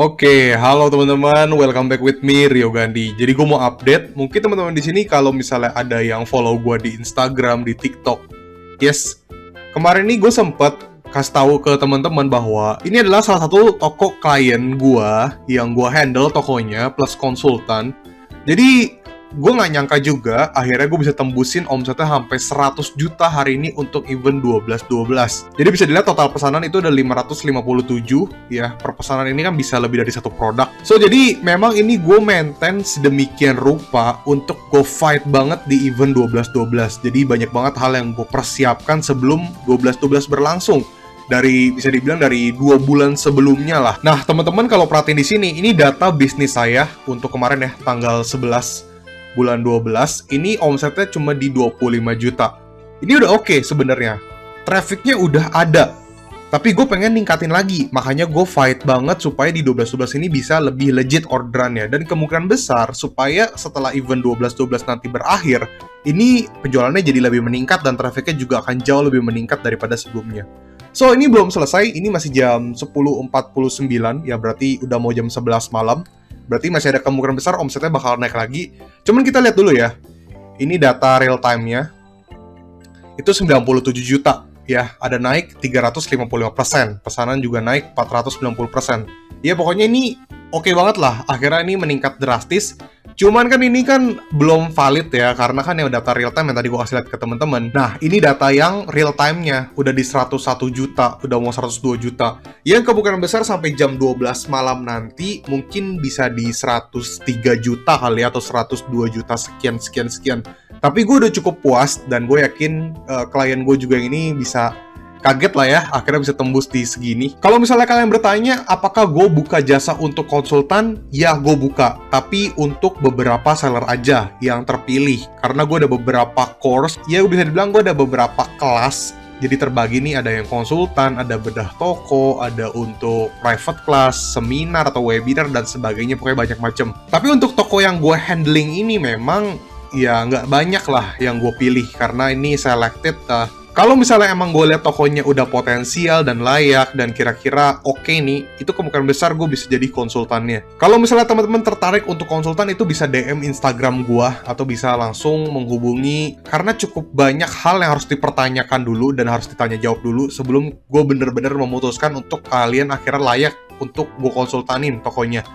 Oke, halo teman-teman, welcome back with me Rio Gandhi. Jadi gue mau update, mungkin teman-teman di sini kalau misalnya ada yang follow gue di Instagram, di TikTok. Yes, kemarin ini gue sempet kasih tahu ke teman-teman bahwa ini adalah salah satu toko klien gue yang gue handle tokonya plus konsultan. Jadi gue nggak nyangka juga akhirnya gue bisa tembusin omsetnya sampai 100 juta hari ini untuk event 12-12. Jadi bisa dilihat total pesanan itu ada 557 ya. Per pesanan ini kan bisa lebih dari satu produk. So jadi memang ini gue maintain sedemikian rupa untuk gue fight banget di event 12-12. Jadi banyak banget hal yang gue persiapkan sebelum 12-12 berlangsung. Bisa dibilang dari 2 bulan sebelumnya lah. Nah teman-teman kalau perhatiin di sini, ini data bisnis saya untuk kemarin ya, tanggal 11 bulan 12, ini omsetnya cuma di 25 juta. Ini udah oke sebenarnya. Trafficnya udah ada. Tapi gue pengen ningkatin lagi. Makanya gue fight banget supaya di 12-12 ini bisa lebih legit orderannya. Dan kemungkinan besar supaya setelah event 12-12 nanti berakhir, ini penjualannya jadi lebih meningkat dan trafficnya juga akan jauh lebih meningkat daripada sebelumnya. So, ini belum selesai. Ini masih jam 10.49, ya berarti udah mau jam 11 malam. Berarti masih ada kemungkinan besar omsetnya bakal naik lagi. Cuman kita lihat dulu ya. Ini data real time-nya. Itu 97 juta. Ya, ada naik 355%. Pesanan juga naik 490%. Ya, pokoknya ini oke banget lah. Akhirnya ini meningkat drastis. Cuman kan ini kan belum valid ya. Karena kan yang data real time yang tadi gue kasih lihat ke teman-teman. Nah, ini data yang real time-nya. Udah di 101 juta. Udah mau 102 juta. Yang kemungkinan besar sampai jam 12 malam nanti mungkin bisa di 103 juta kali ya, atau 102 juta sekian. Tapi gue udah cukup puas dan gue yakin klien gue juga yang ini bisa kaget lah ya, akhirnya bisa tembus di segini. Kalau misalnya kalian bertanya, apakah gue buka jasa untuk konsultan? Ya, gue buka. Tapi untuk beberapa seller aja yang terpilih. Karena gue ada beberapa course, ya bisa dibilang gue ada beberapa kelas. Jadi terbagi nih, ada yang konsultan, ada bedah toko, ada untuk private class, seminar atau webinar, dan sebagainya. Pokoknya banyak macam. Tapi untuk toko yang gue handling ini memang ya nggak banyak lah yang gue pilih. Karena ini selected. Kalau misalnya emang gue lihat tokonya udah potensial dan layak dan kira-kira oke nih, itu kemungkinan besar gue bisa jadi konsultannya. Kalau misalnya teman-teman tertarik untuk konsultan, itu bisa DM Instagram gue atau bisa langsung menghubungi, karena cukup banyak hal yang harus dipertanyakan dulu dan harus ditanya jawab dulu sebelum gue bener-bener memutuskan untuk kalian akhirnya layak untuk gue konsultanin tokonya.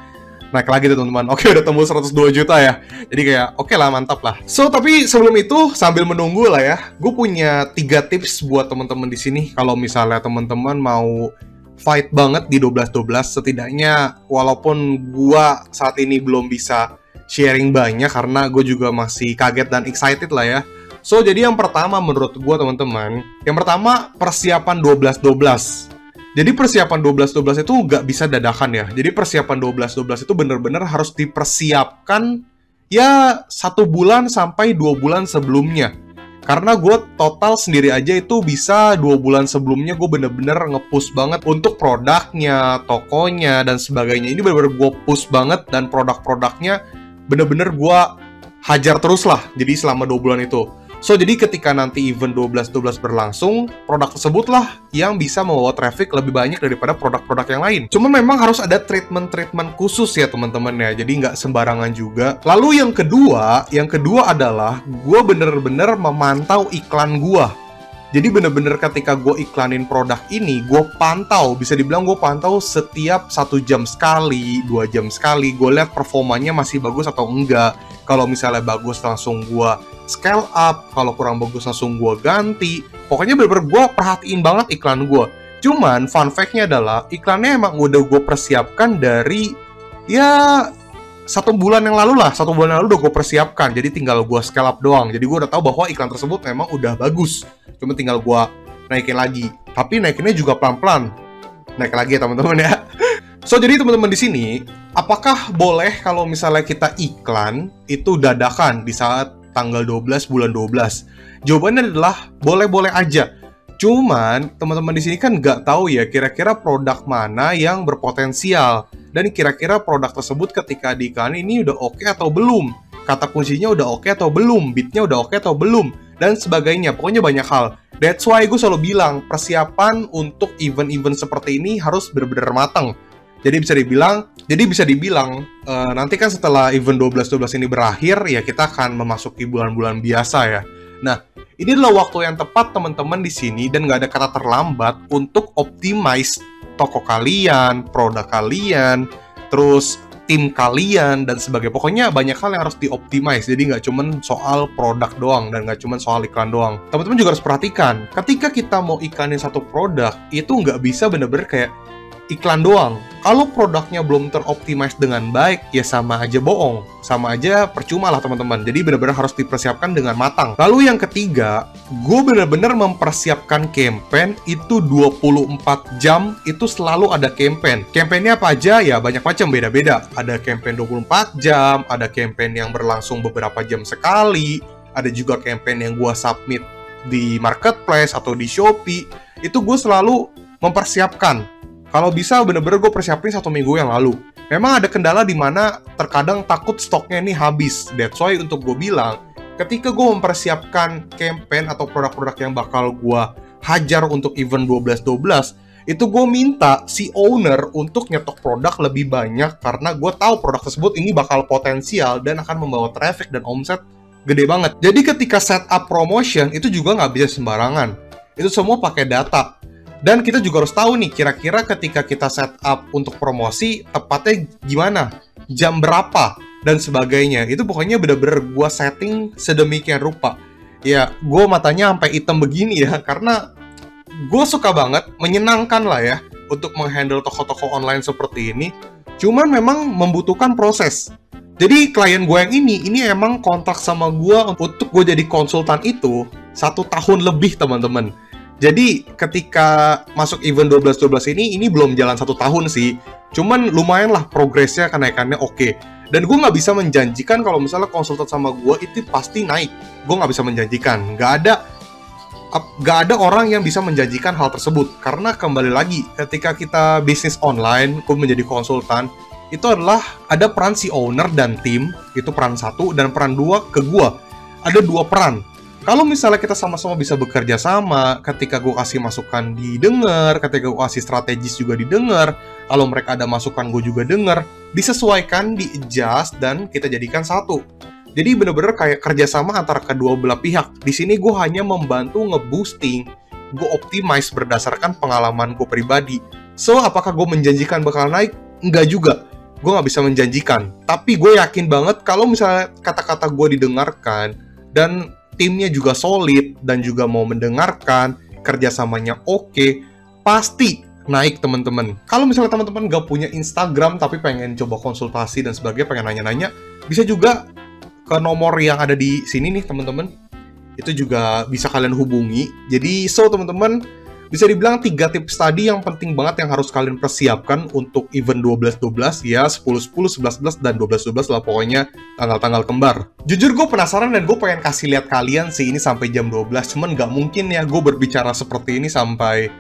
Naik lagi tuh teman-teman. Oke, udah tembus 102 juta ya. Jadi kayak oke lah, mantap lah. So, tapi sebelum itu sambil menunggu lah ya, gue punya 3 tips buat teman-teman di sini. Kalau misalnya teman-teman mau fight banget di 12-12, setidaknya walaupun gue saat ini belum bisa sharing banyak karena gue juga masih kaget dan excited lah ya. So, jadi yang pertama menurut gue teman-teman, yang pertama persiapan 12-12. Jadi persiapan 12-12 itu nggak bisa dadakan ya. Jadi persiapan 12-12 itu bener-bener harus dipersiapkan ya 1 bulan sampai 2 bulan sebelumnya. Karena gue total sendiri aja itu bisa 2 bulan sebelumnya gue bener-bener nge-push banget untuk produknya, tokonya, dan sebagainya. Ini bener-bener gue push banget dan produk-produknya bener-bener gue hajar terus lah. Jadi selama 2 bulan itu. So, jadi ketika nanti event 12-12 berlangsung, produk tersebutlah yang bisa membawa traffic lebih banyak daripada produk-produk yang lain. Cuma memang harus ada treatment-treatment khusus ya teman-teman ya, jadi nggak sembarangan juga. Lalu yang kedua adalah gue bener-bener memantau iklan gue. Jadi bener-bener ketika gue iklanin produk ini, gue pantau, bisa dibilang gue pantau setiap 1 jam sekali, 2 jam sekali, gue lihat performanya masih bagus atau enggak. Kalau misalnya bagus langsung gue scale up, kalau kurang bagus langsung gue ganti. Pokoknya bener-bener gue perhatiin banget iklan gue. Cuman fun fact-nya adalah iklannya emang udah gue persiapkan dari ya 1 bulan yang lalu lah. 1 bulan yang lalu udah gue persiapkan. Jadi tinggal gue scale up doang. Jadi gue udah tahu bahwa iklan tersebut memang udah bagus. Cuma tinggal gue naikin lagi. Tapi naikinnya juga pelan-pelan. Naik lagi ya teman-teman ya. So, jadi teman-teman di sini, apakah boleh kalau misalnya kita iklan itu dadakan di saat tanggal 12 bulan 12? Jawabannya adalah boleh-boleh aja. Cuman, teman-teman di sini kan nggak tahu ya kira-kira produk mana yang berpotensial. Dan kira-kira produk tersebut ketika diiklan ini udah oke atau belum. Kata kuncinya udah oke atau belum. Beatnya udah oke atau belum. Dan sebagainya. Pokoknya banyak hal. That's why gue selalu bilang, persiapan untuk event-event seperti ini harus benar-benar matang. Jadi bisa dibilang nanti kan setelah event 12-12 ini berakhir, ya kita akan memasuki bulan-bulan biasa ya. Nah, ini adalah waktu yang tepat teman-teman di sini dan nggak ada kata terlambat untuk optimize toko kalian, produk kalian, terus tim kalian dan sebagainya. Pokoknya banyak hal yang harus dioptimize. Jadi nggak cuma soal produk doang dan nggak cuma soal iklan doang. Teman-teman juga harus perhatikan, ketika kita mau iklanin satu produk, itu nggak bisa bener-bener kayak iklan doang. Kalau produknya belum teroptimize dengan baik, ya sama aja bohong. Sama aja percuma lah teman-teman. Jadi benar-benar harus dipersiapkan dengan matang. Lalu yang ketiga, gue benar-benar mempersiapkan campaign itu 24 jam, itu selalu ada campaign. Campaignnya apa aja? Ya banyak macam, beda-beda. Ada campaign 24 jam, ada campaign yang berlangsung beberapa jam sekali, ada juga campaign yang gue submit di marketplace atau di Shopee. Itu gue selalu mempersiapkan. Kalau bisa bener-bener gue persiapin 1 minggu yang lalu. Memang ada kendala di mana terkadang takut stoknya ini habis. That's why untuk gue bilang, ketika gue mempersiapkan campaign atau produk-produk yang bakal gue hajar untuk event 12-12, itu gue minta si owner untuk nyetok produk lebih banyak karena gue tahu produk tersebut ini bakal potensial dan akan membawa traffic dan omset gede banget. Jadi ketika setup promotion itu juga nggak bisa sembarangan. Itu semua pakai data. Dan kita juga harus tahu nih, kira-kira ketika kita setup untuk promosi, tepatnya gimana, jam berapa, dan sebagainya. Itu pokoknya bener-bener gue setting sedemikian rupa. Ya, gue matanya sampai hitam begini ya, karena gue suka banget, menyenangkan lah ya, untuk menghandle toko-toko online seperti ini. Cuman memang membutuhkan proses. Jadi klien gue yang ini emang kontrak sama gue untuk gue jadi konsultan itu 1 tahun lebih teman-teman. Jadi ketika masuk event 12-12 ini belum jalan 1 tahun sih. Cuman lumayan lah progresnya, kenaikannya oke. Dan gue nggak bisa menjanjikan kalau misalnya konsultan sama gue itu pasti naik. Gue nggak bisa menjanjikan. Nggak ada orang yang bisa menjanjikan hal tersebut. Karena kembali lagi, ketika kita bisnis online, gue menjadi konsultan, itu adalah ada peran si owner dan tim, itu peran 1, dan peran 2 ke gue. Ada 2 peran. Kalau misalnya kita sama-sama bisa bekerja sama, ketika gue kasih masukan didengar, ketika gue kasih strategis juga didengar, kalau mereka ada masukan gue juga dengar, disesuaikan, di-adjust, dan kita jadikan satu. Jadi bener-bener kayak kerjasama antara kedua belah pihak. Di sini gue hanya membantu nge-boosting, gue optimize berdasarkan pengalaman gue pribadi. So, apakah gue menjanjikan bakal naik? Enggak juga. Gue nggak bisa menjanjikan. Tapi gue yakin banget kalau misalnya kata-kata gue didengarkan, dan timnya juga solid dan juga mau mendengarkan, kerjasamanya oke, pasti naik teman-teman. Kalau misalnya teman-teman gak punya Instagram tapi pengen coba konsultasi dan sebagainya, pengen nanya-nanya, bisa juga ke nomor yang ada di sini nih teman-teman. Itu juga bisa kalian hubungi. Jadi teman-teman, bisa dibilang 3 tips tadi yang penting banget yang harus kalian persiapkan untuk event 12-12 ya, 10-10, 11-11, dan 12-12 lah pokoknya tanggal-tanggal kembar. Jujur gue penasaran dan gue pengen kasih lihat kalian sih ini sampai jam 12, cuman nggak mungkin ya gue berbicara seperti ini sampai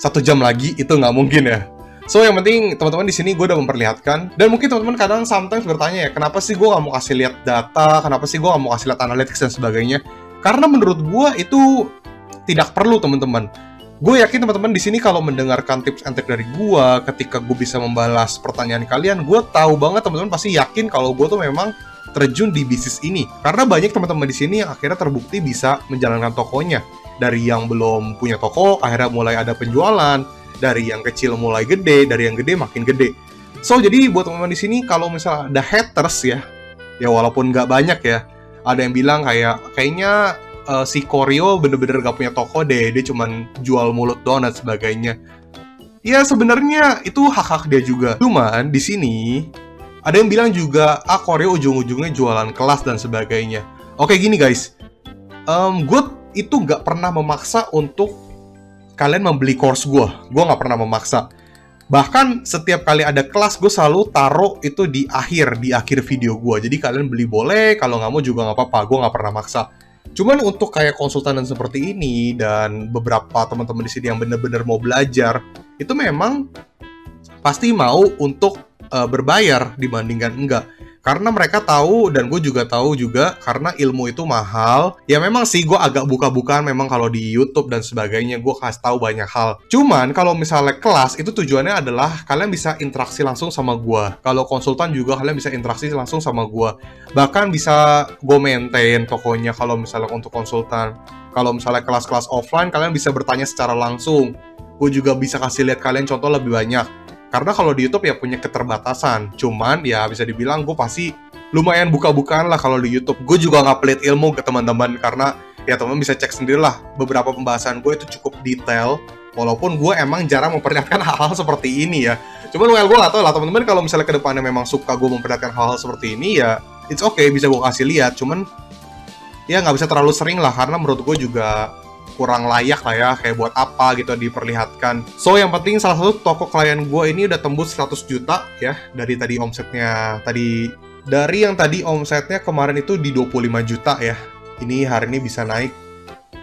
1 jam lagi, itu nggak mungkin ya. So yang penting teman-teman di sini gue udah memperlihatkan, dan mungkin teman-teman kadang sometimes bertanya ya, kenapa sih gue nggak mau kasih lihat data, kenapa sih gue nggak mau kasih lihat analytics dan sebagainya? Karena menurut gue itu tidak perlu teman-teman. Gue yakin teman-teman di sini kalau mendengarkan tips and trik dari gue, ketika gue bisa membalas pertanyaan kalian, gue tahu banget teman-teman pasti yakin kalau gue tuh memang terjun di bisnis ini. Karena banyak teman-teman di sini yang akhirnya terbukti bisa menjalankan tokonya. Dari yang belum punya toko, akhirnya mulai ada penjualan. Dari yang kecil mulai gede, dari yang gede makin gede. So, jadi buat teman-teman di sini, kalau misalnya ada haters ya walaupun nggak banyak ya, ada yang bilang kayaknya si Koryo bener-bener gak punya toko deh, dia cuman jual mulut doang dan sebagainya. Ya sebenarnya itu hak-hak dia juga. Cuman di sini ada yang bilang juga, Koryo ujung-ujungnya jualan kelas dan sebagainya. Oke gini guys, gue itu gak pernah memaksa untuk kalian membeli course gue gak pernah memaksa. Bahkan setiap kali ada kelas, gue selalu taruh itu di akhir video gue. Jadi kalian beli boleh, kalau gak mau juga gak apa-apa, gue gak pernah maksa. Cuman untuk kayak konsultan dan seperti ini, dan beberapa teman-teman di sini yang benar-benar mau belajar, itu memang pasti mau untuk berbayar dibandingkan enggak. Karena mereka tahu, dan gue juga tahu juga, karena ilmu itu mahal. Ya memang sih gue agak buka-bukaan memang kalau di YouTube dan sebagainya, gue kasih tahu banyak hal. Cuman kalau misalnya kelas, itu tujuannya adalah kalian bisa interaksi langsung sama gue. Kalau konsultan juga kalian bisa interaksi langsung sama gue. Bahkan bisa gue maintain pokoknya kalau misalnya untuk konsultan. Kalau misalnya kelas-kelas offline, kalian bisa bertanya secara langsung. Gue juga bisa kasih lihat kalian contoh lebih banyak. Karena kalau di YouTube ya punya keterbatasan. Cuman ya bisa dibilang gue pasti lumayan buka-bukaan lah kalau di YouTube. Gue juga nggak pelit ilmu ke teman-teman. Karena ya teman-teman bisa cek sendirilah. Beberapa pembahasan gue itu cukup detail. Walaupun gue emang jarang memperlihatkan hal-hal seperti ini ya. Cuman gue nggak tahu lah teman-teman, kalau misalnya kedepannya memang suka gue memperlihatkan hal-hal seperti ini ya it's okay, bisa gue kasih lihat. Cuman ya nggak bisa terlalu sering lah. Karena menurut gue juga kurang layak lah ya, kayak buat apa gitu diperlihatkan. So yang penting salah satu toko klien gue ini udah tembus 100 juta ya, dari tadi omsetnya yang tadi omsetnya kemarin itu di 25 juta ya, ini hari ini bisa naik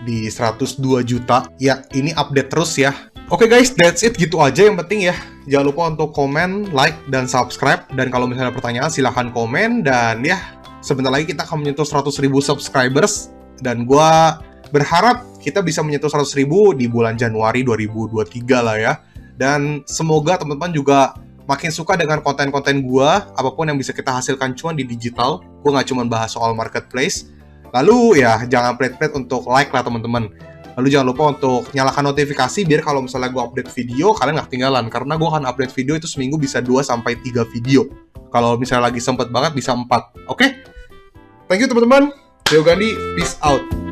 di 102 juta ya. Ini update terus ya. Oke guys, that's it, gitu aja. Yang penting ya jangan lupa untuk komen, like, dan subscribe. Dan kalau misalnya ada pertanyaan silahkan komen. Dan ya sebentar lagi kita akan menyentuh 100.000 subscribers, dan gue berharap kita bisa menyentuh 100.000 di bulan Januari 2023 lah ya. Dan semoga teman-teman juga makin suka dengan konten-konten gua, apapun yang bisa kita hasilkan cuan di digital. Gua nggak cuma bahas soal marketplace. Lalu ya jangan pelit-pelit untuk like lah teman-teman. Lalu jangan lupa untuk nyalakan notifikasi biar kalau misalnya gua update video kalian nggak ketinggalan. Karena gua akan update video itu seminggu bisa 2-3 video. Kalau misalnya lagi sempet banget bisa 4. Oke? Thank you teman-teman. Rio Gandhi, peace out.